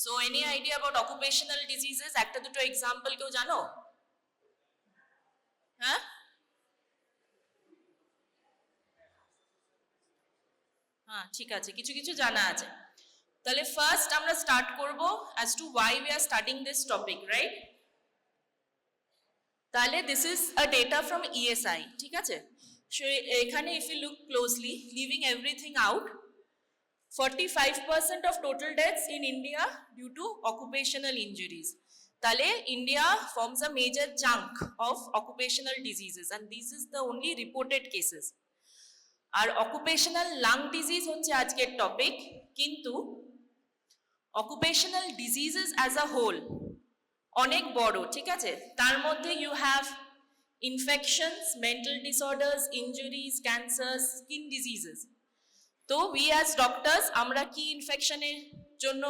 So any idea about occupational diseases? একটা দুটো example কেউ জানো? হ্যাঁ, হ্যাঁ ঠিক আছে, কিছু কিছু জানা আছে। তাহলে ফার্স্ট আমরা স্টার্ট করব as to why we are studying this topic, right? তাহলে this is a data from ESI, ঠিক আছে? So এখানে if you look closely, leaving everything out, 45% of total deaths in India due to occupational injuries. তাহলে India forms a major chunk of occupational diseases and this is the only reported cases. R occupational lung disease হচ্ছে আজকের topic, কিন্তু occupational diseases as a whole অনেক বড়, ঠিক আছে? তার মধ্যে you have infections, mental disorders, injuries, cancers, skin diseases. তো we as doctors আমরা কি ইনফেকশনের জন্য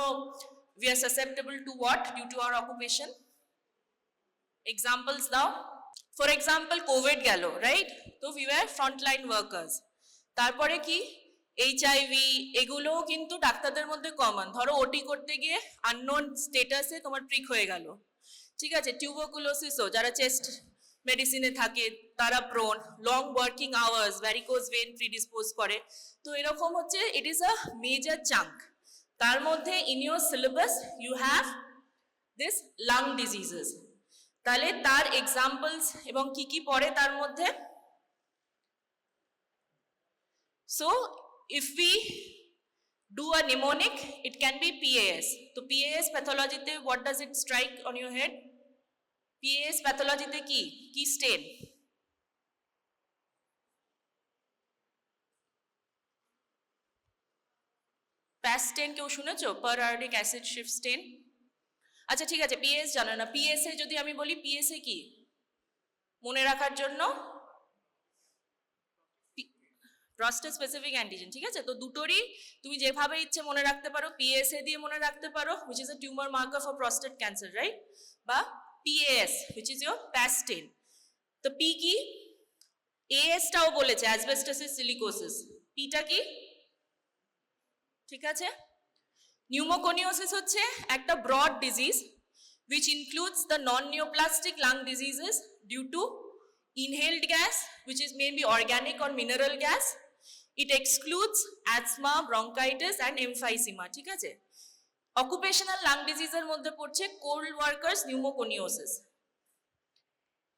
we are susceptible to what due to our occupation? Examples দাও। For example, COVID গেল, right? তো we were frontline workers. তারপরে কি HIV এগুলো কিন্তু ডাক্তারদের মধ্যে কমন। ধরো ওটি করতে গিয়ে আননোন স্টেটাসে তোমার প্রিক হয়ে গেল, ঠিক আছে? টিউবারকুলোসিসও যারা চেস্ট মেডিসিনে থাকে তারা prone, long working hours, varicose vein predispose করে। তো এরকম হচ্ছে it is a major chunk. তার মধ্যে in your syllabus you have this lung diseases. তাহলে তার এক্সাম্পলস এবং কি কি পড়ে তার মধ্যে। So if we do a mnemonic, it can be PAS. So PAS pathology te what does it strike on your head? PAS pathology te ki stain? PAS stain কেউ শুনেছো? Paratic acid shift stain? আচ্ছা ঠিক আছে, PAS জানো না। PAS এ যদি আমি বলি PAS এ কি মনে রাখার জন্য প্রস্টেট স্পেসিফিক অ্যান্টিজেন, ঠিক আছে? তো দুটোরই তুমি যেভাবে ইচ্ছে মনে রাখতে পারো। PSA দিয়ে মনে রাখতে পারো which is a tumor marker for prostate cancer, right? বা PAS which is your PAS stain. তো P কি? AS টাও বলেছে অ্যাসবেস্টোসিস সিলিকোসিস। P টা কি? ঠিক আছে। নিউমোকনিওসিস হচ্ছে একটা broad disease which includes the non-neoplastic lung diseases due to inhaled gas which is maybe organic or mineral gas. It excludes asthma, bronchitis and emphysema, ঠিক আছে? Occupational lung disease এর মধ্যে পড়ছে cold workers pneumoconiosis.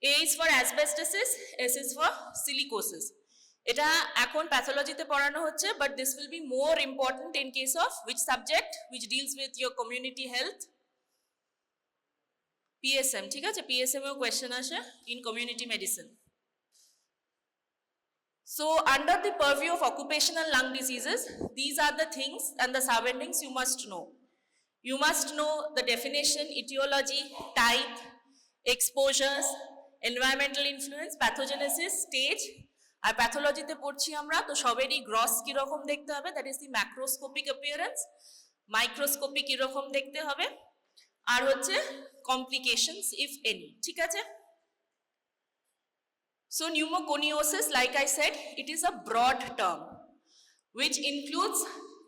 A is for asbestosis, S is for silicosis. এটা এখন প্যাথোলজিতে পড়ানো হচ্ছে, but this will be more important in case of which subject which deals with your community health? PSM, ঠিক আছে? PSM এও কোয়েশ্চেন আসে in community medicine. So under the purview of occupational lung diseases, these are the things and the subheadings you must know. You must know the definition, etiology, type, exposures, environmental influence, pathogenesis, stage. আর প্যাথোলজিতে পড়ছি আমরা, তো সবেরই gross কিরকম দেখতে হবে, that is the macroscopic appearance. Microscopy কিরকম দেখতে হবে, আর হচ্ছে কমপ্লিকেশনস ইফ এনি, ঠিক আছে? So pneumoconiosis, like I said, it is a broad term which includes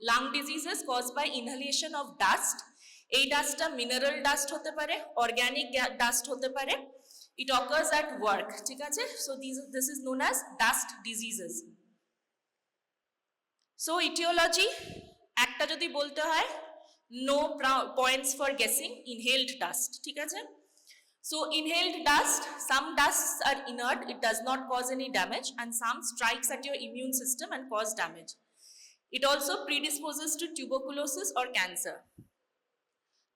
lung diseases caused by inhalation of dust. এই ডাস্টটা মিনারেল ডাস্ট হতে পারে, অর্গানিক ডাস্ট হতে পারে। It occurs at work, ঠিক আছে? So this is known as dust diseases. So etiology একটা যদি বলতে হয়, no points for guessing, inhaled dust, ঠিক আছে? So inhaled dust, some dusts are inert, it does not cause any damage, and some strikes at your immune system and cause damage. It also predisposes to tuberculosis or cancer.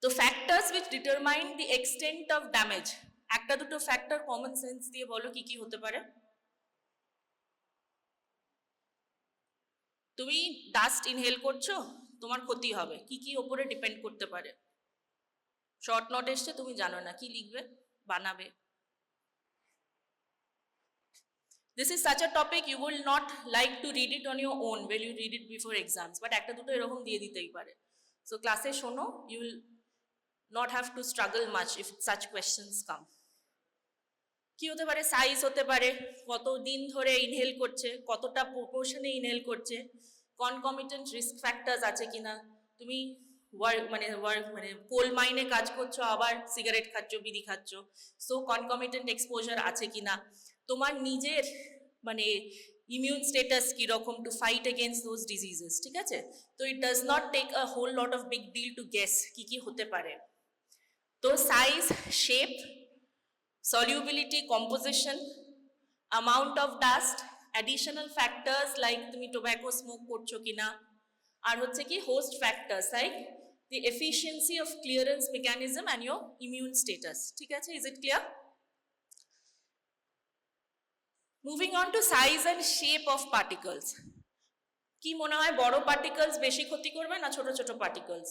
The factors which determine the extent of damage, একটা দুটো factor common sense দিয়ে বলো কি কি হতে পারে। তুমি dust inhale করছো, তোমার ক্ষতি হবে, কি কি ওপরে ডিপেন্ড করতে পারে? শর্ট নোট এসছে, তুমি জানো না, কি লিখবে, বানাবে। This is such a topic you will not like to read it on your own when you read it before exams, but একটা দুটো এরকম দিয়ে দিতেই পারে। So ক্লাসে শোনো, you will not have to struggle much if such questions come. কি হতে পারে? সাইজ হতে পারে, কত দিন ধরে ইনহেল করছে, কতটা প্রপোর্শনে ইনহেল করছে, কনকমিটেন্ট রিস্ক ফ্যাক্টরস আছে কিনা, তুমি মানে কোল মাইনে কাজ করছো, আবার সিগারেট খাচ্ছ, বিড়ি খাচ্ছ, সো কনকমিটেন্ট এক্সপোজার আছে কিনা, তোমার নিজের মানে ইমিউন স্টেটাস কিরকম to fight against those diseases, ঠিক আছে? তো it does not take a whole lot of big deal to guess কি কি হতে পারে। তো size, shape, solubility, composition, amount of dust, additional factors like তুমি টোব্যাকো স্মোক করছো কিনা, আর হচ্ছে কি host factors like the efficiency of clearance mechanism and your immune status, ঠিক আছে? Is it clear? Moving on to size and shape of particles. কি মনে হয় বড় পার্টিকলস বেশি ক্ষতি করবে না ছোট ছোট পার্টিকলস?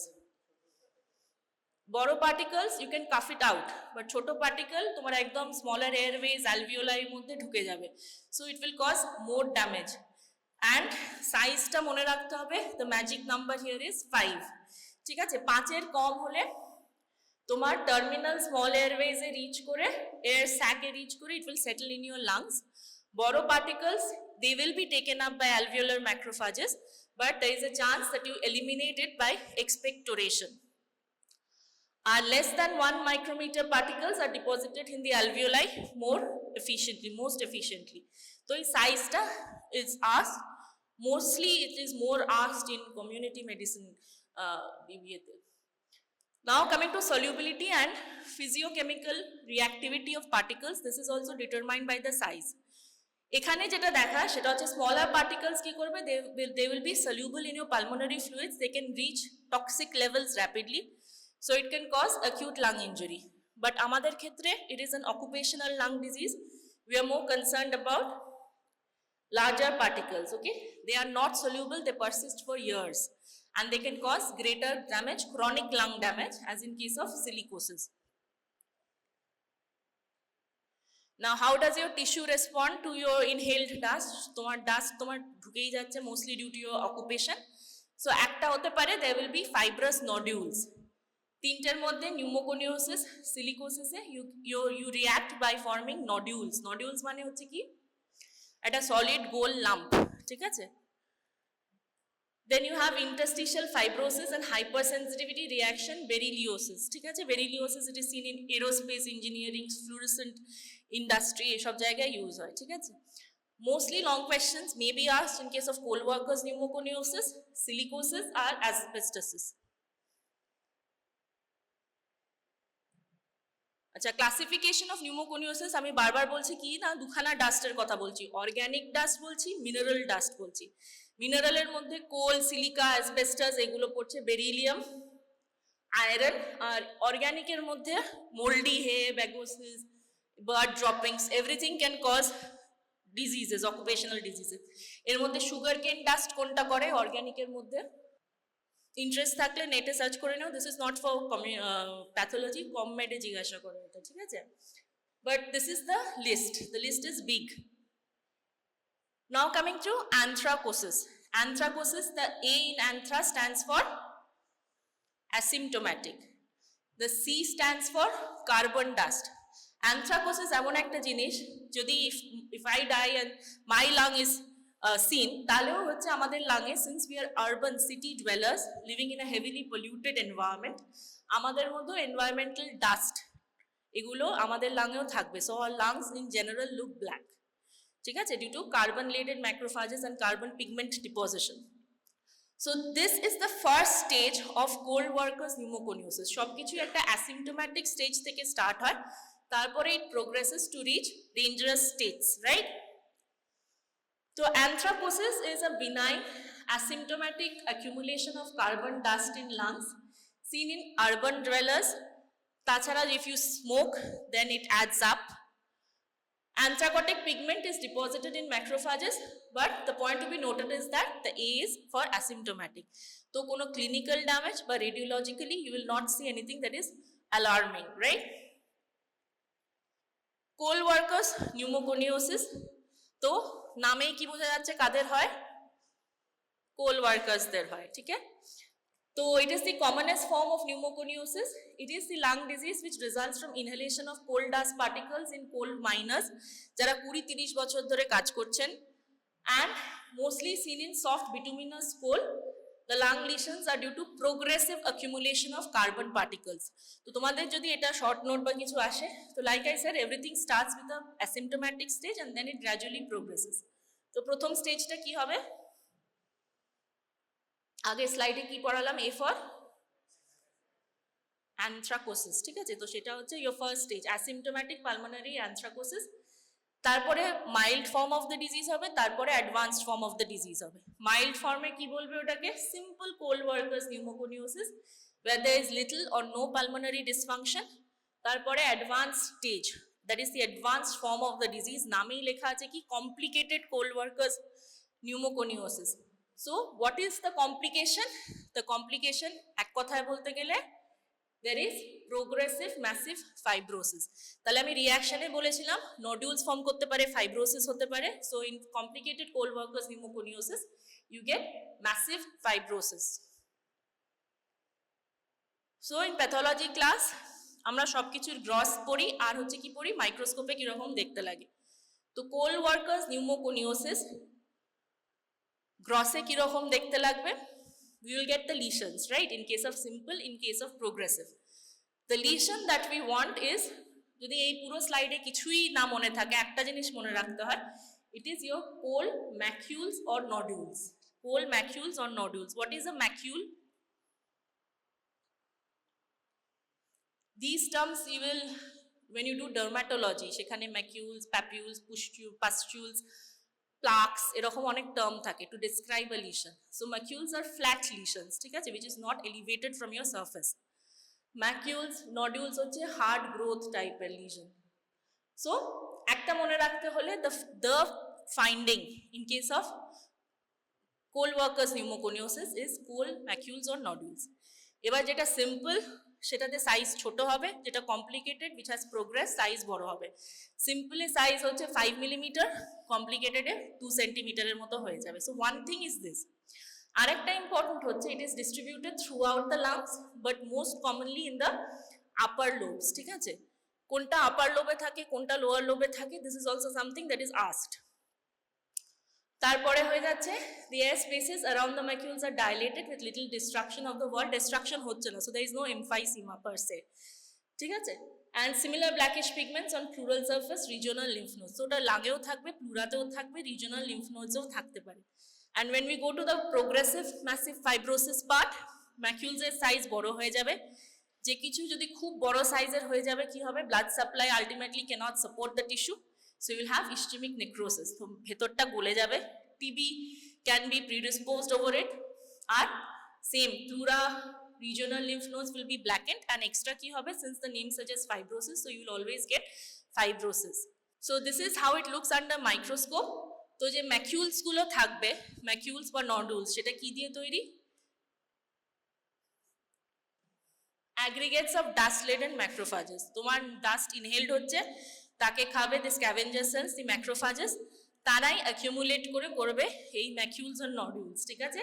বড় particles you can cough it out, but ছোট পার্টিকল তোমার একদম স্মলার এয়ারওয়েজ অ্যালভিওলাইয়ের মধ্যে ঢুকে যাবে, so it will cause more damage. And সাইজটা মনে রাখতে হবে, the magic number here is 5, ঠিক আছে? 5-এর কম হলে তোমার টার্মিনাল স্মল এয়ারওয়েজে রিচ করে, এয়ার স্যাকে রিচ করে, it will settle in your lungs. বড় particles they will be taken up by alveolar macrophages, but there is a chance that you eliminate it by expectoration. Less than 1 micrometer particles are deposited in the alveoli most efficiently. So this size is asked, mostly it is more asked in community medicine. Now coming to solubility and physiochemical reactivity of particles, this is also determined by the size. এখানে যেটা দেখা সেটা হচ্ছে smaller particles কি করবে, they will be soluble in your pulmonary fluids, they can reach toxic levels rapidly, so it can cause acute lung injury. But আমাদের ক্ষেত্রে it is an occupational lung disease, we are more concerned about larger particles, okay? They are not soluble, they persist for years and they can cause greater damage, chronic lung damage, as in case of silicosis. Now how does your tissue respond to your inhaled dust? তোমার dust তোমার ঢুকেই যাচ্ছে mostly due to your occupation, so একটা হতে পারে there will be fibrous nodules. তিনটের মধ্যে pneumoconiosis, সিলিকোসিসে you react by forming nodules. Nodules মানে হচ্ছে কি একটা সলিড গোল লাম্প, ঠিক আছে? Then you have interstitial fibrosis and hypersensitivity reaction, berylliosis, ঠিক আছে? Berylliosis it is seen in aerospace engineering, fluorescent industry, এসব জায়গায় ইউজ হয়, ঠিক আছে? Mostly long questions may be asked in case of coal workers pneumoconiosis, silicosis or asbestosis. আচ্ছা, classification of pneumoconiosis আমি বারবার বলছি কি না, দুখানা ডাস্টের কথা বলছি, অর্গ্যানিক ডাস্ট বলছি, মিনারেল ডাস্ট বলছি। মিনারেলের মধ্যে কোল, সিলিকা, অ্যাসবেস্টাস এগুলো পড়ছে, বেরিলিয়াম, আয়রন। আর অর্গ্যানিকের মধ্যে moldy hay, bagassosis, bird droppings, everything can cause diseases, occupational diseases. এর মধ্যে সুগার কেন ডাস্ট কোনটা করে অর্গ্যানিকের মধ্যে? ইন্টারেস্ট থাকলে নেটে সার্চ করে নাও, this is not for pathology, কমমেডে জিজ্ঞাসা করো এটা, ঠিক আছে? But this is the list is big. Now coming to anthracosis. Anthracosis, the A in anthra stands for asymptomatic, the C stands for carbon dust. Anthracosis এমন একটা জিনিস, যদি if I die and my lung is seen, তাহলেও হচ্ছে আমাদের লাংয়ে, since we are urban city dwellers living in a heavily polluted environment, আমাদের মধ্যে environmental dust এগুলো আমাদের লাংয়েও থাকবে, so our lungs in general look black, ঠিক আছে, due to carbon laden macrophages and carbon pigment deposition. So this is the first stage of coal workers pneumoconiosis. সবকিছু একটা asymptomatic stage থেকে start হয়, তারপরে it progresses to reach dangerous states, right? So anthracosis is a benign asymptomatic accumulation of carbon dust in lungs seen in urban dwellers. Tachara, if you smoke, then it adds up. Anthracotic pigment is deposited in macrophages, but the point to be noted is that the A is for asymptomatic. So kono clinical damage, but radiologically you will not see anything that is alarming, right? Coal workers pneumoconiosis, তো নামেই কি বোঝা যাচ্ছে কাদের হয়? কোল ওয়ার্কার্সদের হয়, ঠিক আছে? তো it is the commonest form of pneumoconiosis. It is the lung disease which results from inhalation of coal dust particles in coal miners যারা 20-30 বছর ধরে কাজ করছেন, and mostly seen in soft bituminous coal. The lung lesions are due to progressive accumulation of carbon particles. তো তোমাদের যদি এটা short note বা কিছু আসে, তো like I said everything starts with a asymptomatic stage and then it gradually progresses. তো প্রথম স্টেজটা কি হবে, আগে স্লাইডে কি পড়ালাম, এ ফর অ্যানথ্রাকোসিস, ঠিক আছে? তো সেটা হচ্ছে your first stage, asymptomatic pulmonary anthracosis. তারপরে mild form of the disease হবে, তারপরে advanced form of the disease হবে। মাইল্ড ফর্মে কি বলবে ওটাকে, simple coal workers pneumoconiosis where there is little or no pulmonary dysfunction। তারপরে advance stage, that is the advanced form of the disease, নামেই লেখা আছে কি complicated coal workers pneumoconiosis. So what is the complication? The complication এক কথায় বলতে গেলে there is progressive massive fibrosis। তাহলে আমি রিঅ্যাকশনে বলেছিলাম নোডুলস ফর্ম করতে পারে, ফাইব্রোসিস হতে পারে। So in complicated coal workers pneumoconiosis you get massive fibrosis. So in pathology class আমরা সবকিছুর গ্রস পড়ি আর হচ্ছে কি পড়ি, মাইক্রোস্কোপে কিরকম দেখতে লাগে। তো কোল্ড ওয়ার্কার্স নিউমোকোনিওসিস গ্রসে কিরকম দেখতে লাগবে, we will get the lesions, right? In case of simple, in case of progressive. The lesion that we want is, যদি এই পুরো স্লাইডে কিছুই না মনে থাকে, একটা জিনিস মনে রাখতে হয়, it is your cold macules or nodules. Cold macules or nodules. What is a macule? These terms you will, when you do dermatology, সেখানে macules, papules, pustules, plaques এরকম অনেক টার্ম থাকে to describe a lesion. So macules are flat lesions, ঠিক আছে, which is not elevated from your surface. Macules, nodules হচ্ছে hard growth টাইপের lesion. So একটা মনে রাখতে হলে the finding in case of cold workers pneumoconiosis is cold macules or nodules. এবার যেটা সিম্পল সেটাতে সাইজ ছোট হবে, যেটা complicated which has progress size বড় হবে। সিম্পলি সাইজ হচ্ছে 5 মিলিমিটার, কমপ্লিকেটেডে 2 সেন্টিমিটারের মতো হয়ে যাবে। So one thing is this. আরেকটা ইম্পর্টেন্ট হচ্ছে it is distributed throughout the lungs but most commonly in the upper lobes, ঠিক আছে? কোনটা আপার লোবে থাকে, কোনটা লোয়ার লোবে থাকে, this is also something that is asked. তারপরে হয়ে যাচ্ছে the air spaces around the macules are dilated with little destruction of the wall. Destruction হচ্ছে না, so there is no emphysema per se, ঠিক আছে? And similar blackish pigments on pleural surface, regional lymph nodes. So ওটা লাগেও থাকবে, প্লুরাতেও থাকবে, regional lymph nodes-এও থাকতে পারে। And when we go to the progressive massive fibrosis part, macules এর size বড় হয়ে যাবে। যে কিছু যদি খুব বড় সাইজের হয়ে যাবে কি হবে, blood supply ultimately cannot support the tissue. So you will have ischemic necrosis. তো ভেতরটা গলে যাবে। TB can be predisposed over it. R same pleura, regional lymph nodes will be blackened and extra কি হবে, since the name suggests fibrosis, so you will always get fibrosis. So this is how it looks under microscope. তো যে ম্যাকিউলস গুলো থাকবে, ম্যাকিউলস বা noodles, সেটা কি দিয়ে তৈরি? aggregates of dust laden macrophages. তোমার ডাস্ট ইনহেলড হচ্ছে, তাকে খাবে the scavenger cells, the macrophages, তারাই accumulate করে করবে এই ম্যাকিউলস আর নডুলস, ঠিক আছে?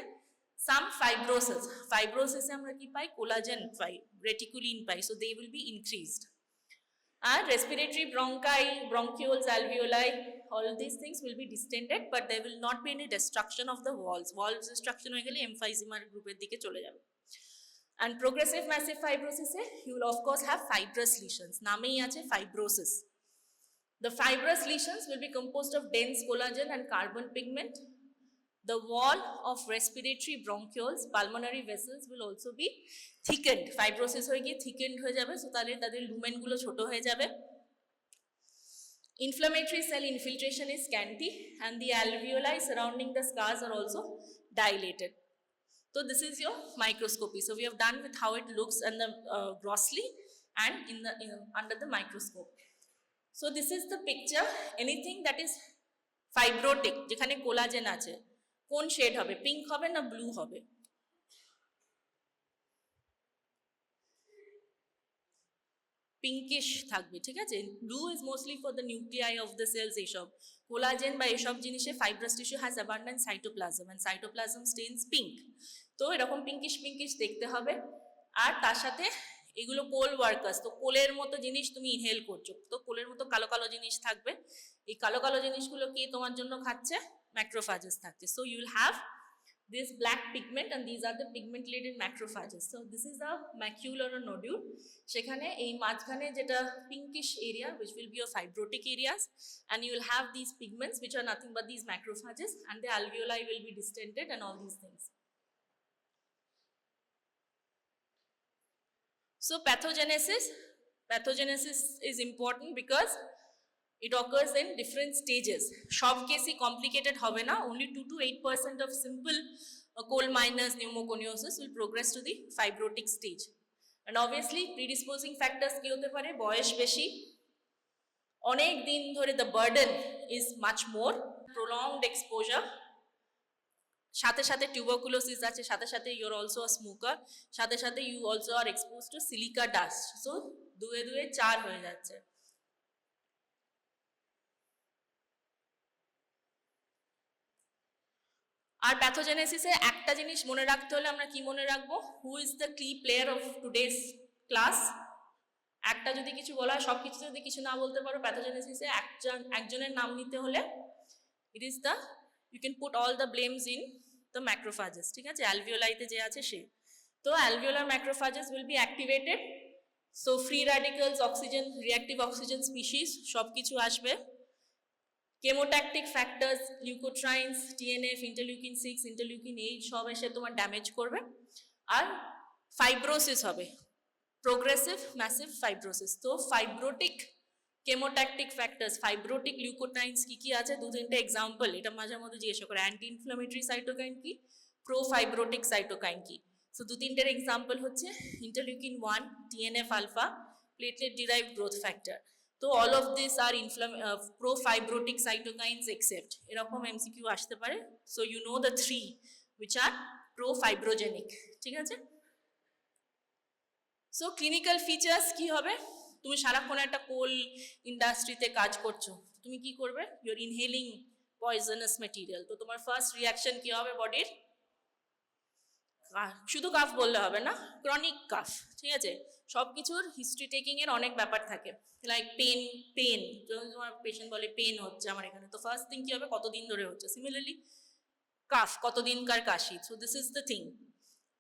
Some fibrosis, ফাইব্রোসিসে আমরা কি পাই, কোলাজেন পাই, রেটিকুলিন পাই, so they will be increased. And respiratory bronchi, bronchioles, alveoli, all these things will be distended, but there will not be any destruction of the walls. Walls destruction হয়ে গেলে emphysema গ্রুপের দিকে চলে যাবে। And progressive massive fibrosis, you will of course have fibrous lesions. নামেই আছে fibrosis. The fibrous lesions will be composed of dense collagen and carbon pigment. The wall of respiratory bronchioles, pulmonary vessels will also be thickened. Fibrosis হয়ে গিয়ে thickened হয়ে যাবে, so তাহলে তাদের lumen গুলো ছোট হয়ে যাবে। Inflammatory cell infiltration is scanty and the alveoli surrounding the scars are also dilated. So this is your microscopy. So we have done with how it looks and the grossly and under the microscope. So this is the picture. Anything that is fibrotic, যেখানে collagen আছে, কোন shade হবে, pink হবে না blue হবে? Pinkish থাকবে, ঠিক আছে? Blue is mostly for the nuclei of the cells. এইসব কোলাজেন বা এসব জিনিসে fibrous tissue has abundant cytoplasm and cytoplasm stains pink. তো এরকম পিঙ্কিশ পিঙ্কিশ দেখতে হবে। আর তার সাথে এগুলো কোল ওয়ার্কার্স, তো কোলের মতো জিনিস তুমি ইনহেল করছো, তো কোলের মতো কালো কালো জিনিস থাকবে। এই কালো কালো জিনিসগুলো কি তোমার জন্য খাচ্ছে? ম্যাক্রোফাজেস থাকছে। So you will have this black pigment, and these are the pigment-laden macrophages. So this is a macule or a nodule. সেখানে এই মাঝখানে যেটা pinkish area, which will be your fibrotic areas, and you will have these pigments, which are nothing but these macrophages, and the alveoli will be distended and all these things. So pathogenesis is important because it occurs in different stages. সব কেসই complicated হবে না, only 2 to 8% of simple coal miners pneumoconiosis will progress to the fibrotic stage. And obviously predisposing factors কি হতে পারে, বয়স বেশি, অনেক দিন ধরে the burden is much more, prolonged exposure, সাথে সাথে tuberculosis আছে, সাথে সাথে you are also a smoker, সাথে সাথে you also are exposed to silica dust. So দুয়ে দুয়ে 4 হয়ে যাচ্ছে। আর প্যাথোজেনেসিসে একটা জিনিস মনে রাখতে হলে আমরা কি মনে রাখবো, who is the key player of today's class. একটা যদি কিছু বলা হয়, সব কিছু যদি কিছু না বলতে পারো, প্যাথোজেনেসিসে একজনের নাম নিতে হলে it is the, you can put all the blames in the macrophages, ঠিক আছে, অ্যালভিওলাইতে যে আছে সে। তো alveolar macrophages will be activated, so free radicals, oxygen, reactive oxygen species সব কিছু আসবে। Chemotactic factors, leukotrienes, TNF, interleukin 6, interleukin 8 সব এসে তোমার ড্যামেজ করবে। আর ফাইব্রোসিস হবে, প্রোগ্রেসিভ ম্যাসিভ ফাইব্রোসিস। তো fibrotic chemotactic factors, fibrotic leukotrienes কি কি আছে, 2-3টে এক্সাম্পল এটা মাঝে মধ্যে জিজ্ঞাসা করে, অ্যান্টি ইনফ্লামেটরি সাইটোকাইন কি, প্রো ফাইব্রোটিক সাইটোকাইন কি। সো 2-3টের এক্সাম্পল হচ্ছে interleukin 1, TNF alpha, platelet derived growth factor. তো all of this are pro fibrotic cytokines except, এরকম এমসিকিউ আসতে পারে। So you know the 3 which are pro fibrogenic, ঠিক আছে। সো ক্লিনিক্যাল ফিচার্স কি হবে, তুমি সারাক্ষণ একটা কোল ইন্ডাস্ট্রিতে কাজ করছো, তুমি কি করবে, you are inhaling poisonous material. তো তোমার ফার্স্ট রিয়াকশন কি হবে বডির, শুধু কাফ বললে হবে না, ক্রনিক কাফ, ঠিক আছে। সব কিছুর হিস্ট্রি টেকিং এর অনেক ব্যাপার থাকে, লাইক পেন, তোমার পেশেন্ট বলে পেন হচ্ছে আমার এখানে, তো ফার্স্ট থিং কি হবে, কতদিন ধরে হচ্ছে। সিমিলারলি কাফ, কতদিনকার কাশি। So this is the thing.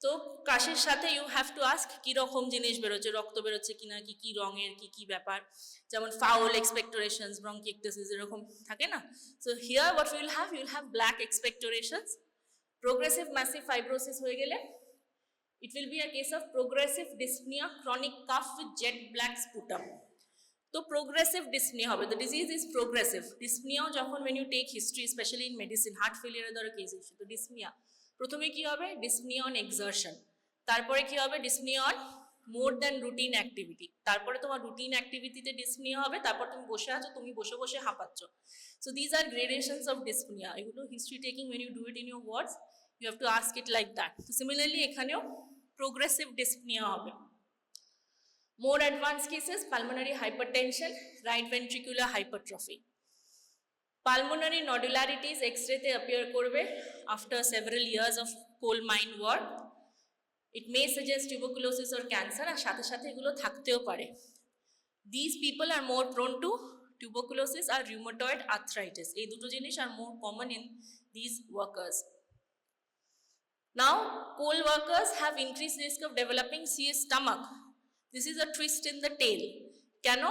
তো কাশির সাথে ইউ হ্যাভ টু আস্ক কি রকম জিনিস বেরোচ্ছে, রক্ত বেরোচ্ছে কিনা, কি কি রঙের, কি কি ব্যাপার, যেমন ফাউল এক্সপেক্টোরেশনস, ব্রঙ্কিকটিসিস এরকম থাকে না। So here what will have black expectorations. Progressive massive fibrosis হয়ে গেলে it will be a case of progressive dyspnea, chronic cough with jet black sputum. তো progressive dyspnea হবে, the disease is progressive. dyspnea যখন when you take history, especially in medicine, heart failure এর দ্বারা case issue, তো dyspnea প্রথমে কি হবে, dyspnea on exertion, তারপরে কি হবে, dyspnea on more than routine activity, তারপরে তোমার রুটিন অ্যাক্টিভিটিতে dyspnea হবে, তারপর তুমি বসে আছো, তুমি বসে বসে হাঁপাচ্ছ। So these are gradations of dyspnea. এগুলো history taking, when you do it in your words, you have to ask it like that. So similarly এখানেও progressive dyspnea হবে। More advanced cases, pulmonary hypertension, right ventricular hypertrophy. Pulmonary nodularities x-ray তে appear করবে after several years of coal mine work. It may suggest tuberculosis or cancer, আর সাথে সাথে এগুলো থাকতেও পারে। These people are more prone to tuberculosis or rheumatoid arthritis. এই দুটো জিনিস are more common in these workers. Now, coal workers have increased risk of developing CS stomach. This is a twist in the tail. Can?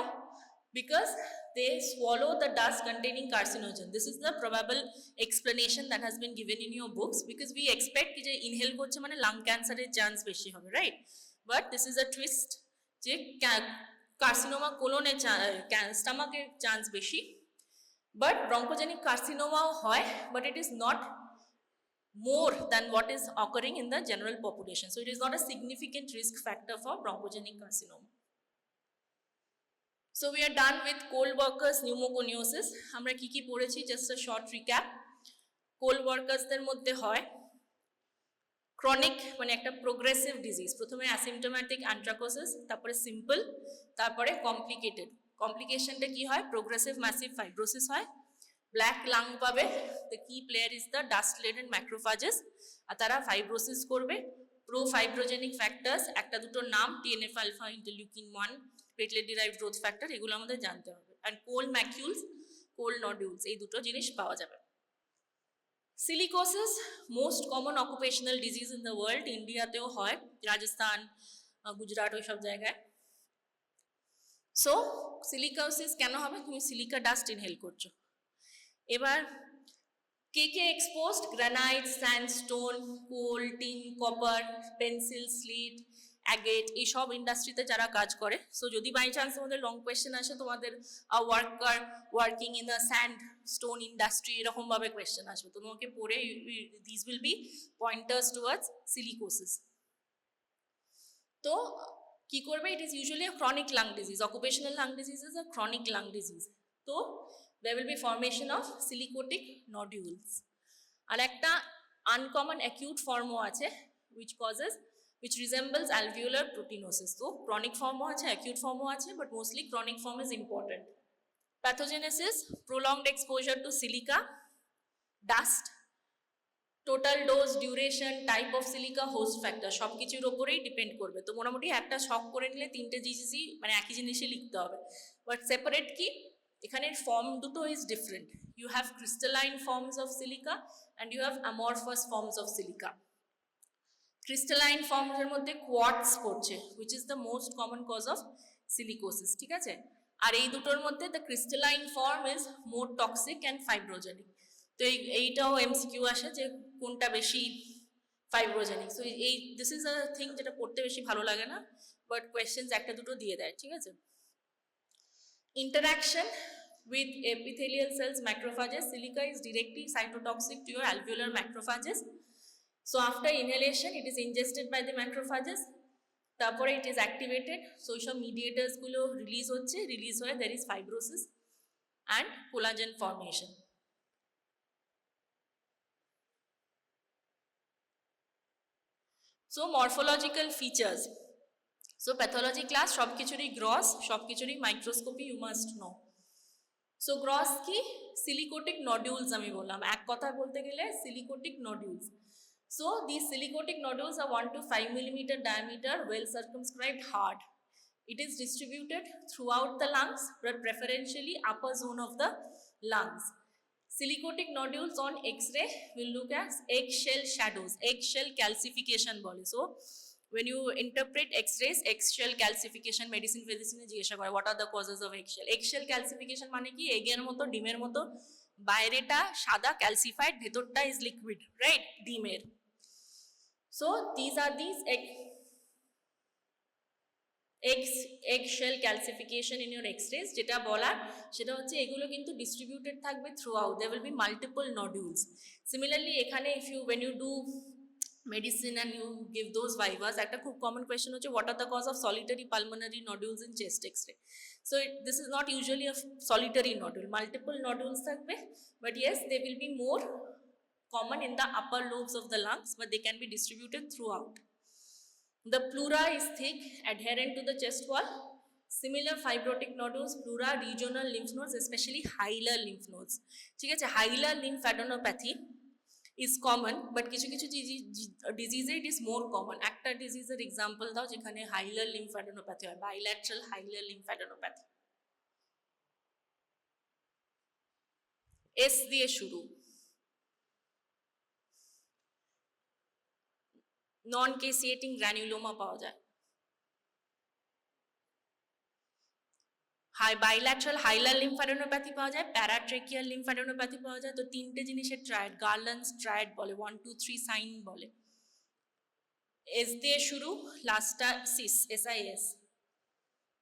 Because they swallow the dust containing carcinogen. This is the probable explanation that has been given in your books, because we expect যে inhale করছে মানে lung cancer এর chance বেশি হবে, right? But this is a twist যে carcinoma colon এর stomach এর chance বেশি, but bronchogenic carcinoma হয়, but it is not more than what is occurring in the general population. So it is not a significant risk factor for bronchogenic carcinoma. So we are done with coal workers pneumoconiosis. আমরা কি কি পড়েছি, just a short recap. coal workers দের মধ্যে হয় chronic, মানে একটা progressive disease, প্রথমে asymptomatic anthracnosis, তারপরে simple, তারপরে complicated। complicationটা কি হয়, progressive massive fibrosis হয়, ব্ল্যাক লাং পাবে, the key player is the dust laden macrophages, আর তারা ফাইব্রোসিস করবে। প্রো ফাইব্রোজেনিক ফ্যাক্টরস একটা দুটোর নাম, TNF alpha, interleukin 1, platelet derived growth factor, এগুলো আমাদের জানতে হবে। অ্যান্ড কোল ম্যাকিউলস, কোল নডিউলস, এই দুটো জিনিস পাওয়া যাবে। Silicosis most common occupational disease in the world, ইন্ডিয়াতেও হয়, রাজস্থান, গুজরাট, ওই সব জায়গায়। সো সিলিকোসিস কেন হবে? তুমি সিলিকা ডাস্ট ইনহেল করছো। এবার কে কে exposed? Granite, sandstone, coal, tin, copper, pencil, slate, agate, এই সব ইন্ডাস্ট্রিতে যারা কাজ করে। সো যদি বাই চান্স তোমাদের লং কোয়েশ্চেন আসে, তোমাদের working in the sandstone industry, এরকম ভাবে কোয়েশ্চেন আসবে, তোমাকে পড়ে this will be pointers towards silicosis. তো কি করবে? It is usually a chronic lung disease. Occupational lung disease is a chronic lung disease. তো there will be formation of silicotic nodules. আর একটা uncommon acute form আছে which resembles alveolar proteinosis. তো chronic form আছে, acute form আছে, but mostly chronic form is important. Pathogenesis: prolonged exposure to silica, dust, total dose, duration, type of silica, host factor, সব কিছুর ওপরেই depend করবে। তো মোটামুটি একটা শখ করে নিলে তিনটে জিনিসই মানে একই জিনিসই লিখতে হবে, বাট সেপারেট কি, এখানের ফর্ম দুটো is different. You have crystalline forms of silica and you have amorphous forms of silica. Crystalline ফর্মসের মধ্যে কোয়ার্টস পড়ছে, which is the most common cause of silicosis, ঠিক আছে? আর এই দুটোর মধ্যে the crystalline form is more toxic and fibrogenic. তো এইটাও এমসিকিউ আসে যে কোনটা বেশি ফাইব্রোজেনিক। সো এই দিস ইজ আ থিং যেটা পড়তে বেশি ভালো লাগে না, বাট কোয়েশ্চেন্স একটা দুটো দিয়ে দেয়, ঠিক আছে? Interaction with epithelial cells, macrophages. Silica is directly cytotoxic to your alveolar macrophages. So after inhalation, it is ingested by the macrophages. তারপরে it is activated. So সব mediators গুলো রিলিজ হচ্ছে, রিলিজ হয়ে there is fibrosis and collagen formation. So morphological features. So pathology class সব কিছুরই gross, সব কিছুরই microscopy, you must know. So gross কি? Silicotic nodules আমি বললাম, এক কথা বলতে গেলে silicotic nodules. So these silicotic nodules are 1 to 5 millimeter diameter, well circumscribed, hard. It is distributed throughout the lungs, but preferentially upper zone of the lungs. Silicotic nodules on X-ray will look as eggshell shadows, eggshell calcification bole. So when you interpret X-rays, eggshell calcification, medicine জিজ্ঞাসা করে what are the causes of eggshell? Eggshell calcification মানে কি? এগের মতো, ডিমের মতো, বাইরেটা সাদা calcified, ভেতরটা ইজ লিকুইড, রাইট? ডিমের। So these are these eggshell calcification in your X-rays. যেটা বলার সেটা হচ্ছে এগুলো কিন্তু ডিস্ট্রিবিউটেড থাকবে through out, there will be multiple nodules. Similarly এখানে when you do medicine and you give those vivas, একটা খুব common question হচ্ছে what are the cause of solitary pulmonary nodules in chest X-ray? So this is not usually a solitary nodule, multiple nodules থাকবে, but yes, they will be more common in the upper lobes of the lungs, but they can be distributed throughout. The pleura is thick, adherent to the chest wall. Similar fibrotic nodules, pleura, regional lymph nodes, especially hilar lymph nodes. ঠিক আছে? hilar lymphadenopathy is common, but কিছু কিছু disease it is more common. একটা ডিজিজের example দাও যেখানে hilar lymphadenopathy হয়, bilateral hilar lymphadenopathy. S দিয়ে শুরু। নন কেসিয়েটিং গ্র্যানুলোমা পাওয়া যায়। বাইল্যাটারাল হাইলার লিম্ফাডেনোপ্যাথি পাওয়া যায়, প্যারাট্রেকিয়াল লিম্ফাডেনোপ্যাথি পাওয়া যায়। তো তিনটে জিনিসের ট্রায়াড, গার্ল্যান্ডস ট্রায়াড বলে, 1 2 3 সাইন বলে। এস দিয়ে শুরু, লাস্টটা সিস, SIS।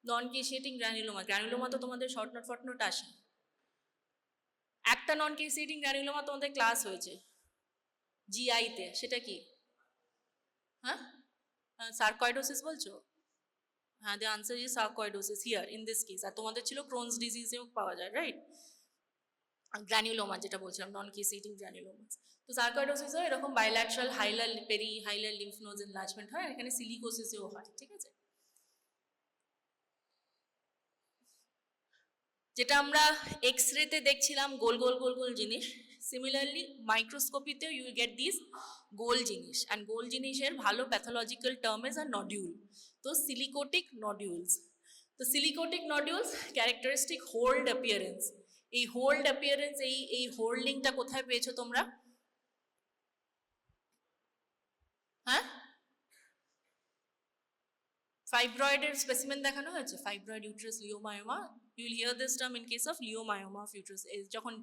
নন কেসিয়েটিং গ্র্যানুলোমা, গ্র্যানুলোমা তো তোমাদের শর্ট নোট ফটনোট আসে। একটা নন কেসিয়েটিং গ্র্যানুলোমা তোমাদের ক্লাস হয়েছে GI-তে, সেটা কি? হ্যাঁ, সার্কয়েডোসিস বলছো? হ্যাঁ, the answer is sarcoidosis here in this case. আর তোমাদের ছিল ক্রোনস ডিজিজেও পাওয়া যায়, রাইট? গ্র্যানুলোমা যেটা বলছিলাম, নন কেসিয়েটিং গ্র্যানুলোমা। তো সার্কয়েডোসিসও এরকম বাইল্যাটারাল হাইলার হাইলার লিম্ফ নোডস এনলার্জমেন্ট হয়, এখানে সিলিকোসিসেও হয়, ঠিক আছে? যেটা আমরা এক্সরেতে দেখছিলাম গোল গোল গোল গোল জিনিস, সিমিলারলি মাইক্রোস্কোপিতেও ইউ গেট দিস গোল জিনিস, অ্যান্ড গোল জিনিসের ভালো pathological term is a nodule. তো সিলিকোটিক নডিউলস, তো silicotic nodules characteristic whorled appearance. এই হোল্ড অ্যাপিয়ারেন্স, এই হোল্ডিংটা কোথায় পেয়েছো তোমরা? হ্যাঁ, ফাইব্রয়েডের স্পেসিমেন দেখানো হয়েছে, fibroid uterus leiomyoma. You will hear this term in case of leiomyoma of uterus. যখন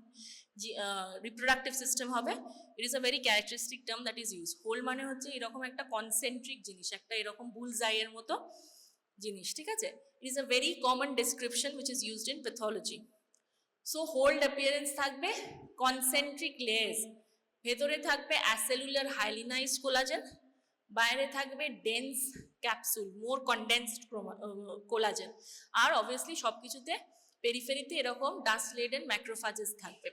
রিপ্রোডাক্টিভ সিস্টেম হবে, it is a very characteristic term that is use. Whorl মানে হচ্ছে এরকম একটা কনসেন্ট্রিক জিনিস, একটা এরকম বুলজাইয়ের মতো জিনিস, ঠিক আছে? It is a very common description which is used in pathology. So whorled appearance থাকবে কনসেন্ট্রিক লেয়ার্স, ভেতরে থাকবে অ্যাসেলুলার হাইলিনাইজড কোলাজেন, বাইরে থাকবে dense capsule, more condensed collagen, আর অবভিয়াসলি সব কিছুতে পেরিফেরিতে এরকম ডাস্ট লেডেন ম্যাক্রোফাজেস থাকবে।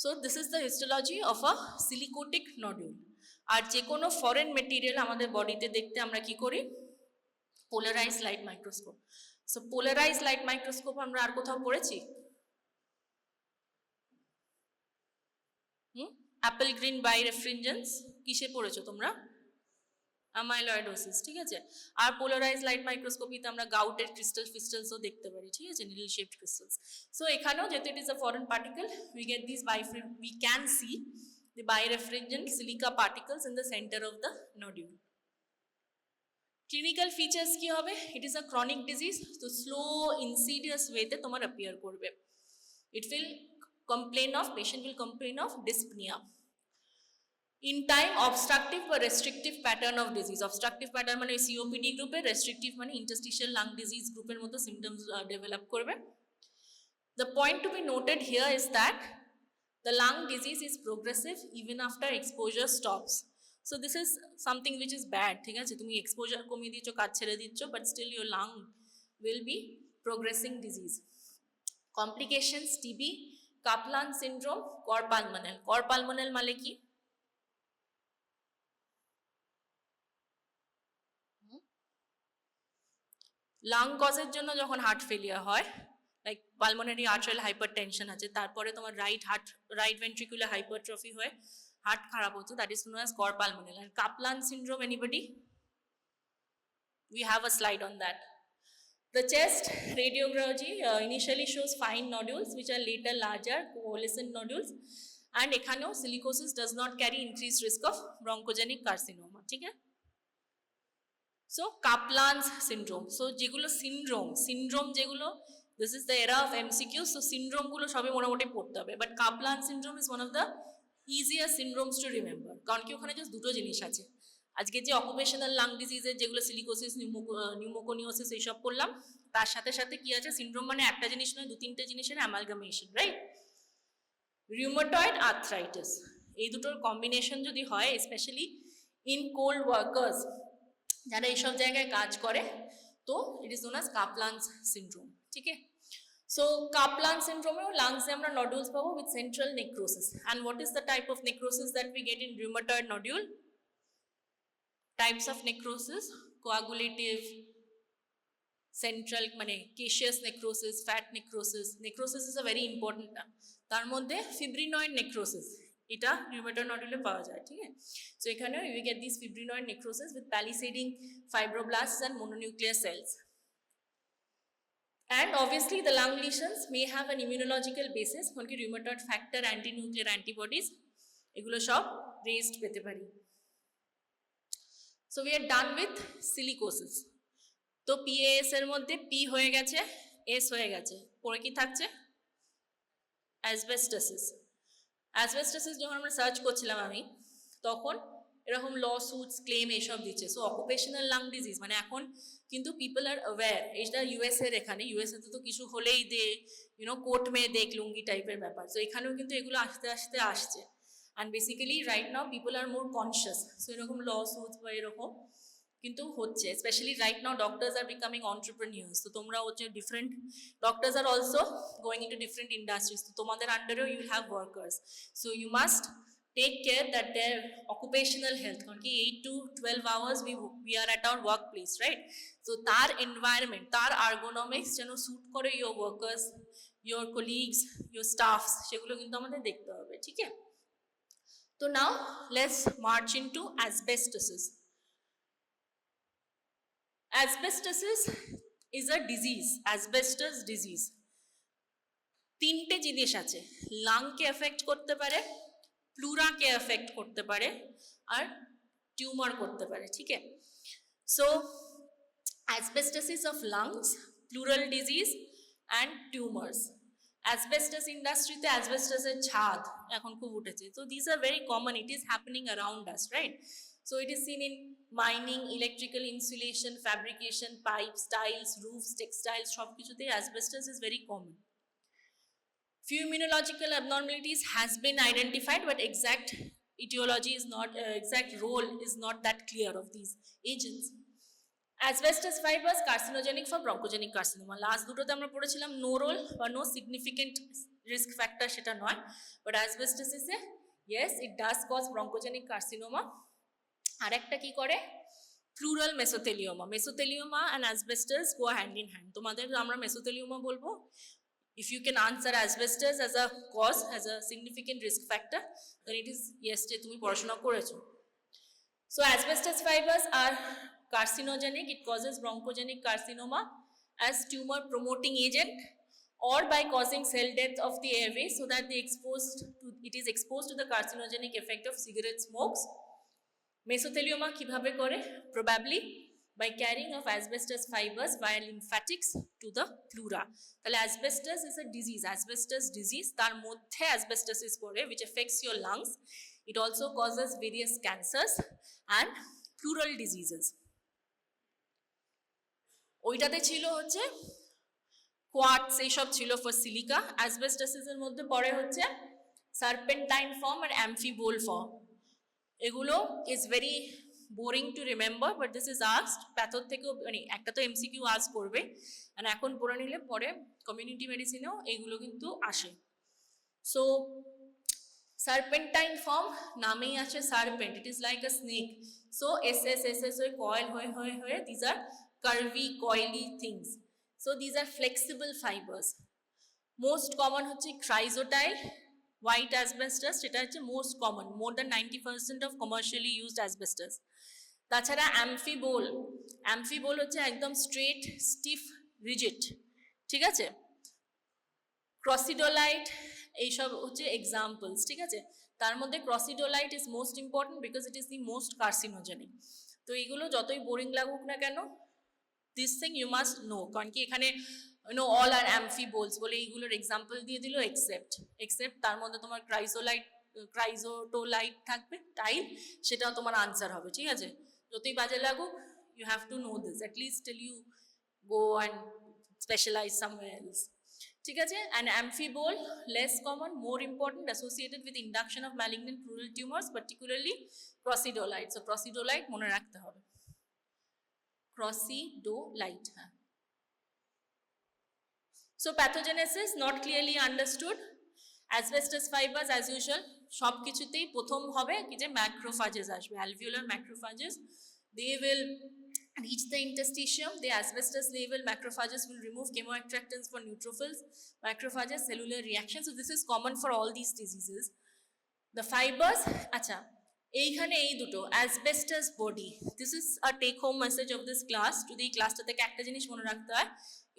So this is the histology of a silicotic nodule. আর যে কোনো ফরেন মেটেরিয়াল আমাদের বডিতে দেখতে আমরা কি করি? Polarise light microscope. So polarise light microscope আমরা আর কোথাও পড়েছি? অ্যাপেল গ্রিন বাইরেফ্রিনজেন্স কিসে পড়েছো তোমরা? অ্যামাইলয়েডোসিস, ঠিক আছে? আর পোলারাইজ লাইট মাইক্রোস্কোপিতে আমরা গাউটের ক্রিস্টাল ফিস্টালসও দেখতে পারি, ঠিক আছে? Needle shaped crystals. সো এখানেও যেহেতু ইট is a foreign particle, we get this we can see the birefringent silica particles in the center of the nodule. Clinical features কি হবে? It is a chronic disease, তো slow insidious ওয়েতে তোমার appear করবে। It will patient will complain of dyspnea. In time, obstructive or restrictive pattern of disease. Obstructive pattern মানে COPD গ্রুপে, restrictive মানে interstitial lung disease গ্রুপের মতো symptoms develop করবে. The point to be noted here is that the lung disease is progressive even after exposure stops. So this is something which is bad, ঠিক আছে? তুমি exposure কমিয়ে দিচ্ছ, কাজ ছেড়ে দিচ্ছ, but still your lung will be progressing disease. Complications: TB, Kaplan syndrome, cor pulmonale. Cor pulmonale মানে কি? লাং কজের জন্য যখন হার্ট ফেলিয়ার হয়, লাইক পালমোনারি আর্টারিয়াল হাইপারটেনশন আছে, তারপরে তোমার রাইট ভেন্ট্রিকুলার হাইপারট্রফি হয়ে হার্ট খারাপ হচ্ছে, that is known as cor pulmonale. আর Caplan syndrome, anybody? We have a slide on that. The chest radiography initially shows fine nodules which are later larger coalescent nodules, and এখানেও silicosis does not carry increased risk of bronchogenic carcinoma, ঠিক আছে? So Kaplan's syndrome. So যেগুলো syndrome যেগুলো, this is the era of MCQ, so syndrome গুলো সবই মোটামুটি পড়তে হবে, but Kaplan syndrome is one of the easiest syndromes to remember, কারণ কি ওখানে জাস্ট দুটো জিনিস আছে। আজকে যে অকুপেশনাল লাং ডিজিজের যেগুলো সিলিকোসিস, নিউমোকোনিওসিস এইসব করলাম, তার সাথে সাথে কি আছে? সিন্ড্রোম মানে একটা জিনিস নয়, দু তিনটে জিনিসের অ্যামালগামেশন, রাইট? রিউমাটয়েড আর্থ্রাইটিস, এই দুটোর কম্বিনেশন যদি হয়, স্পেশালি ইন কোল্ড ওয়ার্কার্স, যারা এইসব জায়গায় কাজ করে, তো it is known as Caplan's syndrome, ঠিক আছে? সো কাপলান সিন্ড্রোমেও লাংসে আমরা নডুলস পাবো with central necrosis. And what is the type of necrosis that we get in rheumatoid nodule? Types of necrosis: coagulative, central মানে caseous necrosis, fat necrosis. Necrosis is a very important term. তার মধ্যে fibrinoid necrosis, এটা rheumatoid নডুলে পাওয়া যায়, ঠিক আছে? So এখানে we get these fibrinoid necrosis with palisading fibroblasts and mononuclear cells. And obviously the lung lesions may have an immunological basis, কারণ কি rheumatoid factor, anti-nuclear antibodies এগুলো সব raised পেতে পারি। So we are done with silicosis. তো PAS এর মধ্যে P হয়ে গেছে, S হয়ে গেছে, পরে কি থাকছে? অ্যাসবেস্টোসিস। অ্যাসবেস্টোসিস যখন আমরা সার্চ করছিলাম আমি, তখন এরকম ল সুটস, ক্লেম এইসব দিচ্ছে। সো অকুপেশনাল লাং ডিজিজ মানে এখন কিন্তু পিপল আর অ্যাওয়্যার, এইটা ইউএসএর, এখানে ইউএসএতে তো কিছু হলেই দে কোর্ট মে দেখ লুঙ্গি টাইপের ব্যাপার। সো এখানেও কিন্তু এগুলো আস্তে আস্তে আসছে। And basically right now people are more conscious, so এরকম lawsuits বা এরকম কিন্তু হচ্ছে, especially right now doctors are becoming entrepreneurs, so তোমরা হচ্ছে different doctors are also going into different industries, so তোমাদের আন্ডারেও you have workers, so you must take care that their occupational health, কারণ কি 8 to 12 hours we are at our workplace, right? So তার environment, তার ergonomics যেন suit করে your workers, your colleagues, your staffs, সেগুলো কিন্তু আমাদের দেখতে হবে, ঠিক আছে? So now let's march into asbestosis. Asbestosis is a disease, asbestos disease. তিনটে জিনিস আছে, লাংকে এফেক্ট করতে পারে, প্লুরাকে এফেক্ট করতে পারে, আর টিউমার করতে পারে, ঠিক আছে? So asbestosis of lungs, pleural disease and tumors. Asbestos ইন্ডাস্ট্রিতে অ্যাসবেস্টাসের ছাদ এখন খুব উঠেছে, so these are very common, it is happening around us, right? So it is seen in mining, electrical insulation, fabrication, pipes, tiles, roofs, textiles, সব কিছুতেই asbestos is very common. Few immunological abnormalities has been identified, but exact etiology is not, exact role is not that clear of these agents. Asbestos fibers carcinogenic for bronchogenic carcinoma. Last দুটোতে আমরা পড়েছিলাম no role বা no significant risk factor, সেটা নয়, but অ্যাসবেস্টোসিসে yes it does cause bronchogenic carcinoma. আর একটা কি করে, pleural mesothelioma. Mesothelioma and asbestos go hand in hand. তোমাদের আমরা মেসোথেলিওমা বলবো, if you can answer asbestos as a cause, as a significant risk factor, then it is yes যে তুমি পড়াশোনা করেছো। So asbestos fibers are carcinogenic, it causes bronchogenic carcinoma as tumor promoting agent or by causing cell death of the airway, so that it is exposed to the carcinogenic effect of cigarette smokes. Mesothelioma কিভাবে করে? Probably by carrying of asbestos fibers via lymphatics to the pleura. তাহলে asbestos is a disease, asbestos disease, তার মধ্যে asbestosis পড়ে, which affects your lungs. It also causes various cancers and pleural diseases. ওইটাতে ছিল হচ্ছে quartz, এইসব ছিল for silica. অ্যাসবেস্টোসিসের মধ্যে পড়ে হচ্ছে সার্পেন্টাইন ফর্ম আর অ্যাম্ফিবোল ফর্ম। এগুলো is very boring to remember, but this is asked প্যাথর থেকেও, মানে একটা তো এমসিকিউ আস্ক করবে, আর এখন পড়ে নিলে পরে কমিউনিটি মেডিসিনেও এইগুলো কিন্তু আসে। সো সার্পেন্টাইন ফর্ম নামেই আছে serpent, it is like a snake. So S হয়ে কয়েল হয়ে these are curvy coily things, so these are flexible fibers. Most common হচ্ছে chrysotile white asbestos, সেটা হচ্ছে most common, more than 90% of commercially used asbestos. তাছাড়া অ্যাম্ফিবোল হচ্ছে একদম straight স্টিফ rigid, ঠিক আছে? ক্রসিডোলাইট এইসব হচ্ছে এক্সাম্পলস, ঠিক আছে? তার মধ্যে crocidolite is most important because it is the most carcinogenic. তো এইগুলো যতই বোরিং লাগুক না কেন, this thing you must know, কারণ কি এখানে all are amphiboles বলে এইগুলোর এক্সাম্পল দিয়ে দিল, এক্সেপ্ট তার মধ্যে তোমার ক্রাইজোটোলাইট থাকবে, টাইল, সেটাও তোমার আনসার হবে, ঠিক আছে? যতই বাজে লাগুক, you have to know this at least till you go and specialize somewhere else, ঠিক আছে? And amphibole less common, more important, associated with induction of malignant pleural tumors, particularly crocidolite. So crocidolite মনে রাখতে হবে, crocidolite. So pathogenesis not clearly understood. Asbestos fibers as usual সব কিছুতেই প্রথম হবে কি যে ম্যাক্রোফাজেস আসবে, alveolar macrophages. They will reach the interstitium, the asbestos labeled macrophages will remove chemoattractants for neutrophils, macrophages, cellular reaction. So this is common for all these diseases. The fibers, acha এইখানে এই দুটো asbestos body, this is a take home message of this class. যদি এই ক্লাসটা থেকে একটা জিনিস মনে রাখতে হয়,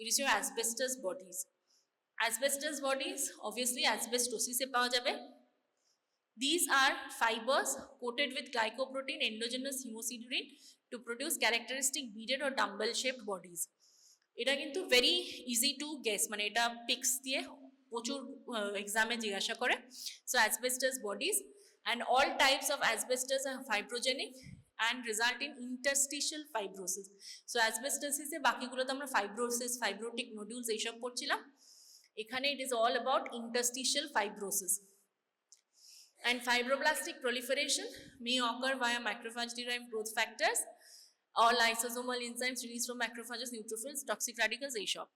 it is your asbestos bodies. Asbestos bodies obviously অ্যাসবেস্টোসিসে পাওয়া যাবে। This are fibers coated with glycoprotein, endogenous hemosiderin to produce characteristic beaded or dumbbell shaped bodies. এটা কিন্তু ভেরি ইজি টু গেস, মানে এটা পিক্স দিয়ে প্রচুর এক্সামে জিজ্ঞাসা করে। So asbestos bodies and all types of asbestos are fibrogenic and result in interstitial fibrosis. So asbestosis এ বাকিগুলোতে আমরা fibrosis, fibrotic nodules এইসব পড়ছিলাম, এখানে it is all about interstitial fibrosis. And fibroblastic proliferation may occur via macrophage derived growth factors or lysosomal enzymes released from macrophages, neutrophils, toxic radicals এইসব।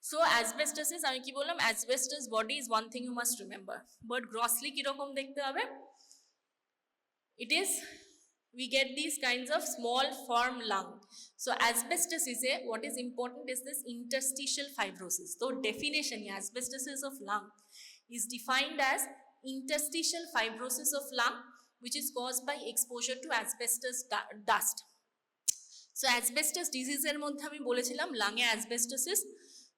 So asbestosis আমি কি বললাম, asbestos body is one thing you must remember, but grossly কিরকম দেখতে হবে? It is, we get these kinds of small firm lung. So asbestosis, what is important is this interstitial fibrosis. So definition, asbestosis of lung is defined as interstitial fibrosis of lung which is caused by exposure to asbestos dust. So asbestos disease এর মধ্যে আমি বলেছিলাম লাংয়ে asbestosis,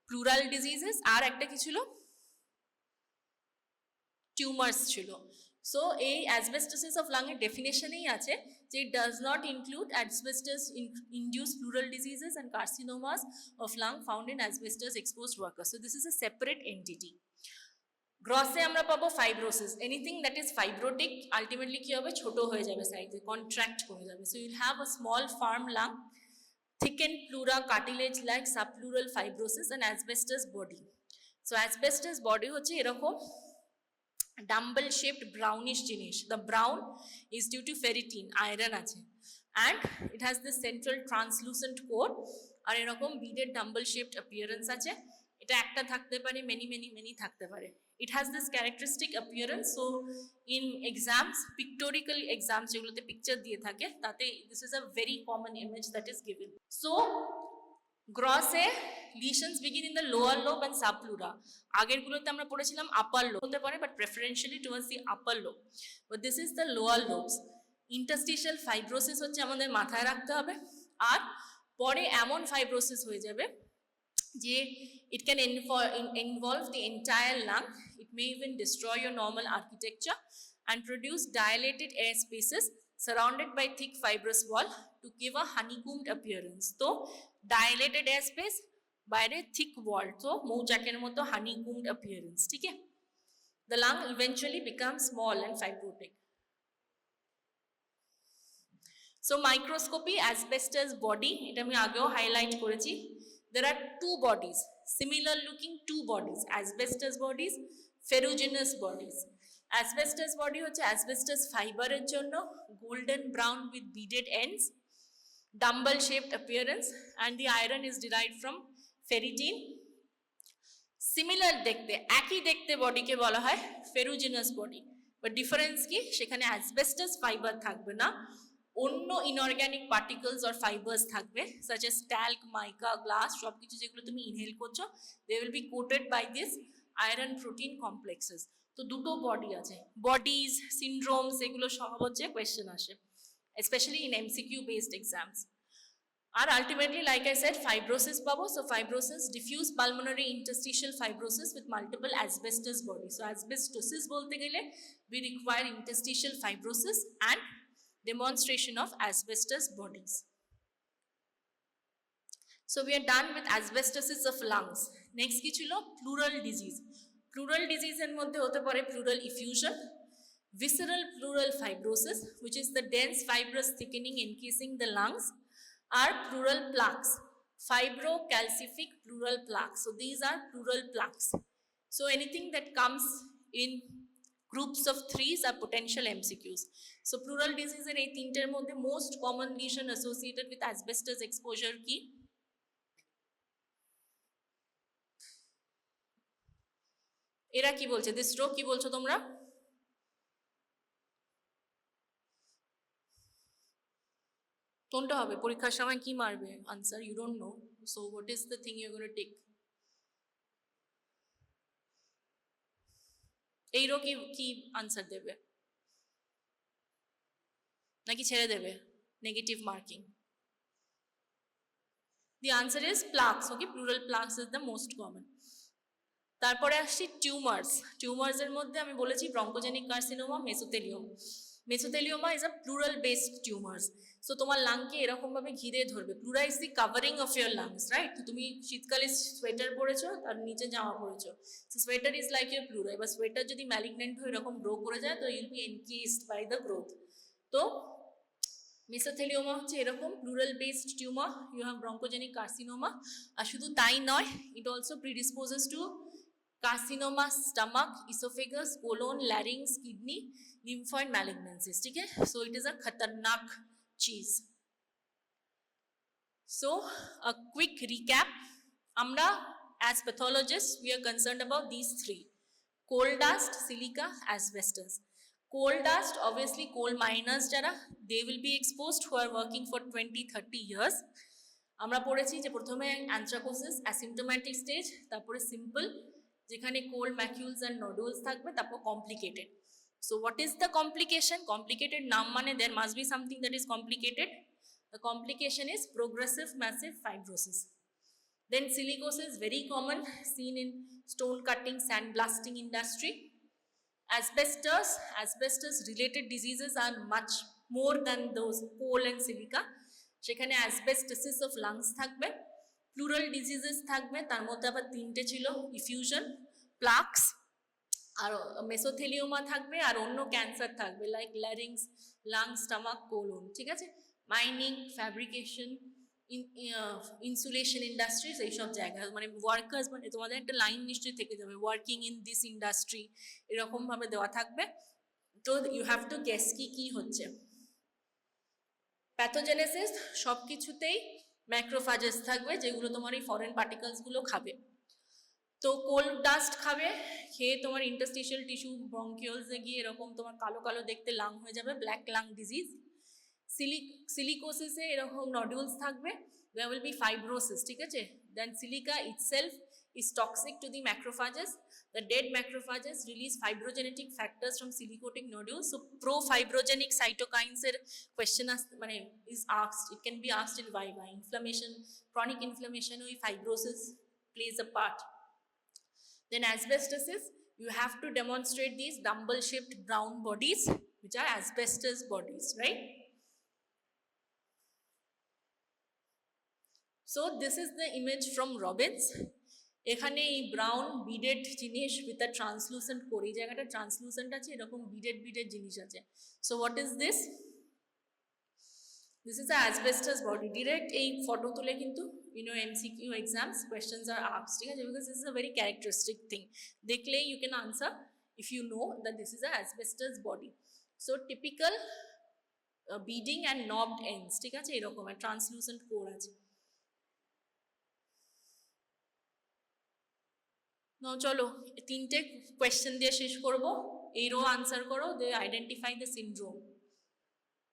pleural diseases, আর একটা কি ছিল, tumours ছিল। So এই asbestosis of lung এর ডেফিনেশনেই আছে যে it does not include asbestos induced pleural diseases and carcinomas of lung found in asbestos exposed worker. So this is a separate entity. গ্রসে আমরা পাবো fibrosis, anything that is fibrotic ultimately কি হবে, ছোট হয়ে যাবে সাইজে, কন্ট্রাক্ট করে যাবে। So you'll have a small firm lung, thickened pleura, cartilage like subpleural fibrosis and asbestos body. So asbestos body হচ্ছে এরকম ডাম্বল শেপড ব্রাউনিশ জিনিস। The brown is due to ferritin, iron আছে, and it has this central translucent core, আর এরকম beaded dumbbell shaped appearance আছে। এটা একটা থাকতে পারে, মেনি থাকতে পারে। It has this characteristic appearance. So in exams, pictorial exams যেগুলোতে পিকচার দিয়ে থাকে, তাতে this is a very common image that is given. So গ্রসে lesions begin in the lower lobe and subpleura. আগেরগুলোতে আমরা পড়েছিলাম আপার লোব হতে পারে, but preferentially towards the upper lobe, but this is the lower lobes. Interstitial fibrosis হচ্ছে আমাদের মাথায় রাখতে হবে। আর পরে এমন ফাইব্রোসিস হয়ে যাবে যে it can involve the entire lung. It may even destroy your normal architecture and produce dilated air spaces surrounded by thick fibrous wall to give a honeycombed appearance. So dilated air space বাইরে thick wall, so মৌচাকের মতো honeycombed appearance, ঠিক আছে? The lung eventually becomes small and fibrotic. So microscopy, asbestos body, এটা আমি আগেও highlight করেছি। There are two bodies, similar looking two bodies, asbestos bodies, ferruginous bodies. Asbestos body হচ্ছে asbestos fiber এর জন্য, golden brown with beaded ends, dumbbell shaped appearance, and the iron is derived from ferritin. Similar দেখতে, একই দেখতে বডিকে বলা হয় ferruginous body, but difference কি, সেখানে asbestos fiber থাকবে না, অন্য ইনঅর্গ্যানিক পার্টিকলস অর ফাইবার্স থাকবে, such as talc, mica, glass, সব কিছু যেগুলো তুমি ইনহেল করছো, they will be coated by this iron protein complexes. তো দুটো বডি আছে, বডিজ, সিন্ড্রোমস, এগুলো সব হচ্ছে কোয়েশ্চেন আসে, specially in MCQ based exams. আর ultimately like I said fibrosis পাবো। So fibrosis, diffuse pulmonary interstitial fibrosis with multiple asbestos body. So asbestosis বলতে গেলে we require interstitial fibrosis and demonstration of asbestos bodies. So we are done with asbestosis of lungs. Next ki chilo pleural disease. Pleural disease er moddhe hote pare pleural effusion, visceral pleural fibrosis, which is the dense fibrous thickening encasing the lungs, are pleural plaques, fibrocalcific pleural plaques. So these are pleural plaques. So anything that comes in groups of threes are potential MCQs. So pleural disease er ei tinter moddhe most common lesion associated with asbestos exposure ki? এরা কি বলছে, this rho কি বলছো তোমরা? কোনটা হবে পরীক্ষার সময়, কি মারবে answer? You don't know, so what is the thing you gonna take? এই রো কি আনসার দেবে, নাকি ছেড়ে দেবে negative marking? The answer is plaques. Okay, pleural plaques is the most common. তারপরে আসছি টিউমার্স। টিউমার্সের মধ্যে আমি বলেছি bronchogenic carcinoma, mesothelioma. Mesothelioma is a pleural based tumours. So তোমার লাংকে এরকম ভাবে ঘিরে ধরবে। Pleura is the covering of your lungs, right? তো তুমি শীতকালে সোয়েটার পরেছো, তার নিচে জামা পরেছো, so sweater is like your pleura. এবার সোয়েটার যদি ম্যালিগনেন্ট হয়ে এরকম গ্রো করে যায়, তো you'll be encased by the growth. তো মেসোথেলিওমা হচ্ছে এরকম pleural based tumour. You have bronchogenic carcinoma. আর শুধু তাই নয়, it also predisposes to carcinoma, stomach, esophagus, colon, larynx, kidney, lymphoid malignancies. ठीक है? So it is a खतरनाक चीज। So a quick recap. Amra as pathologists we are concerned about these three: coal dust, silica, asbestos. Coal dust, obviously coal miners jara, they will be exposed who are working for 20-30 years. আমরা পড়েছি যে প্রথমে anthracosis asymptomatic stage, তারপরে simple যেখানে coal macules and nodules থাকবে, তারপর complicated. So what is the complication? Complicated নাম মানে there must be something that is complicated. The complication is progressive massive fibrosis. Then silicosis, very common, seen in stone cutting, sand blasting industry. asbestos related diseases are much more than those coal and silica. সেখানে asbestosis of lungs থাকবে, plural diseases থাকবে, তার মধ্যে আবার তিনটে ছিল, effusion, প্লাক্স আর mesothelioma থাকবে, আর অন্য ক্যান্সার থাকবে like larynx, lung, stomach, colon, ঠিক আছে। মাইনিং, ফ্যাব্রিকেশন, ইনসুলেশন ইন্ডাস্ট্রিজ, এইসব জায়গা মানে ওয়ার্কার্স, মানে তোমাদের একটা লাইন নিশ্চয়ই থেকে যাবে, ওয়ার্কিং ইন দিস ইন্ডাস্ট্রি, এরকমভাবে দেওয়া থাকবে। তো ইউ হ্যাভ টু গেস কি কি হচ্ছে। প্যাথোজেনেসিস, সব কিছুতেই ম্যাক্রোফাজেস থাকবে যেগুলো তোমার এই ফরেন পার্টিকেলসগুলো খাবে। তো কোল ডাস্ট খাবে, খেয়ে তোমার ইন্টারস্টিশিয়াল টিস্যু ব্রঙ্কিওলসে গিয়ে এরকম তোমার কালো কালো দেখতে লাং হয়ে যাবে, ব্ল্যাক লাং ডিজিজ। সিলিকোসিসে এরকম নডিউলস থাকবে, there will be fibrosis, ঠিক আছে। দেন silica itself is toxic to the macrophages. The dead macrophages release fibrogenetic factors from silicotic nodules. So pro-fibrogenic cytokines এর question মানে is asked, it can be asked in viva. Inflammation, chronic inflammation ওই fibrosis plays a part. Then asbestosis, you have to demonstrate these dumbbell-shaped brown bodies, which are asbestos bodies, right? So this is the image from Robbins. এখানে এই brown বিডেড জিনিস with a translucent core, এই জায়গাটা translucent আছে, এরকম beaded জিনিস আছে। So what is this? This is a asbestos body. Direct এই ফটো তুলে কিন্তু MCQ exams questions are asked, ঠিক আছে, because this is a very characteristic thing. দেখলেই you can answer if you know that this is a asbestos body. So typical beading and knobbed ends, ঠিক আছে, এরকম translucent core আছে। চলো তিনটে question দিয়ে শেষ করব, এই রো আনসার করো, দে আইডেন্টিফাই দ্য সিনড্রোম।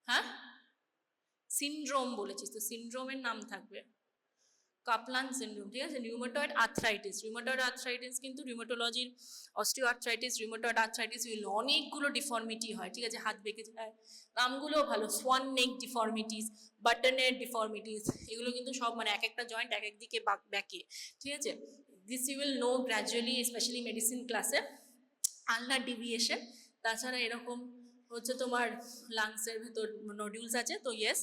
হ্যাঁ, সিনড্রোম বলেছিস তো, সিনড্রোমের নাম থাকবে কাপলান সিনড্রোম, ঠিক আছে। রিউমাটয়েড আর্থ্রাইটিস কিন্তু রিউমাটোলজির অস্টিও আর্থ্রাইটিস, রিউমাটয়েড আর্থ্রাইটিস, এগুলো অনেকগুলো ডিফর্মিটি হয়, ঠিক আছে, হাত বেঁকে যায়, নামগুলো ভালো, সোয়ান নেক ডিফর্মিটিস, বাটনের ডিফর্মিটিস, এগুলো কিন্তু সব মানে এক একটা জয়েন্ট এক একদিকে ব্যাকে, ঠিক আছে। This you will know gradually, especially medicine ক্লাসে। আলনার ডিভিয়েশন, তাছাড়া এরকম হচ্ছে তোমার লাংসের ভেতর নডিউলস আছে। তো yes,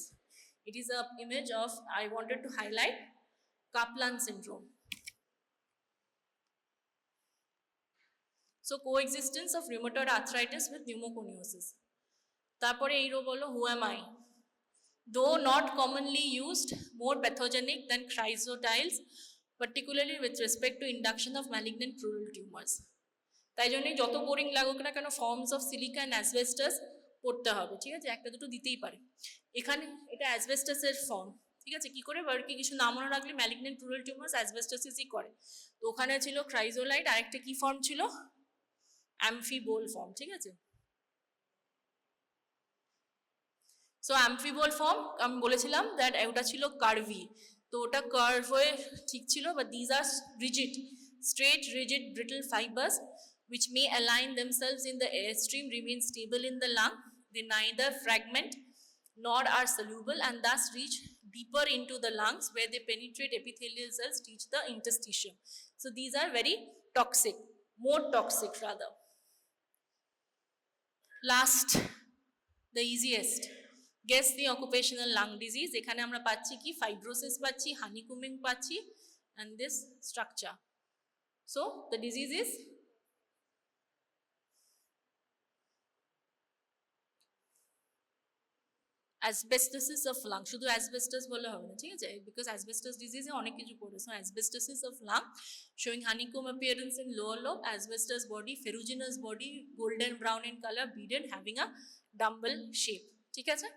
it is a image of, I wanted to highlight Caplan syndrome. So coexistence of rheumatoid arthritis with pneumoconiosis. তারপরে এই রো বলো, who am I? Though not commonly used, more pathogenic than chrysotyls, particularly with respect to induction of malignant pleural tumors. তাই জন্যই যত boring লাগুক না কেন forms of silica and asbestos পড়তে হবে, ঠিক আছে, একটা দুটো দিতেই পারে। এখানে এটা অ্যাসবেস্টাসের ফর্ম, ঠিক আছে, কি করে বাড়ি কিছু নাম মনে রাখলে, ম্যালিগনেন্ট প্লুরাল টিউমার্স অ্যাসবেস্টাসিসই করে। তো ওখানে ছিল ক্রাইজোলাইট, আরেকটা কি ফর্ম ছিল, অ্যামফিবোল ফর্ম, ঠিক আছে। সো অ্যামফিবোল ফর্ম আমি বলেছিলাম দ্যাট ওটা ছিল কার্ভি, তো ওটা কার্ভ হয়ে ঠিক ছিল, but these are rigid, straight rigid brittle fibres which may align themselves in the airstream, remain stable in the lung. They neither fragment nor are soluble and thus reach deeper into the lungs where they penetrate epithelial cells, reach the interstitium. So these are very toxic, more toxic rather. Last, the easiest. Guess the occupational lung disease. এখানে আমরা পাচ্ছি কি, fibrosis পাচ্ছি, হানিকুমিং পাচ্ছি, and this structure. So the disease is asbestosis of lung. শুধু asbestos বলে হবে না, ঠিক আছে, because asbestos disease এ অনেক কিছু পড়ে। So asbestosis of lung showing honeycomb appearance in lower lobe, asbestos body, ferruginous body, golden brown in color, beaded, having a dumbbell shape, ঠিক আছে।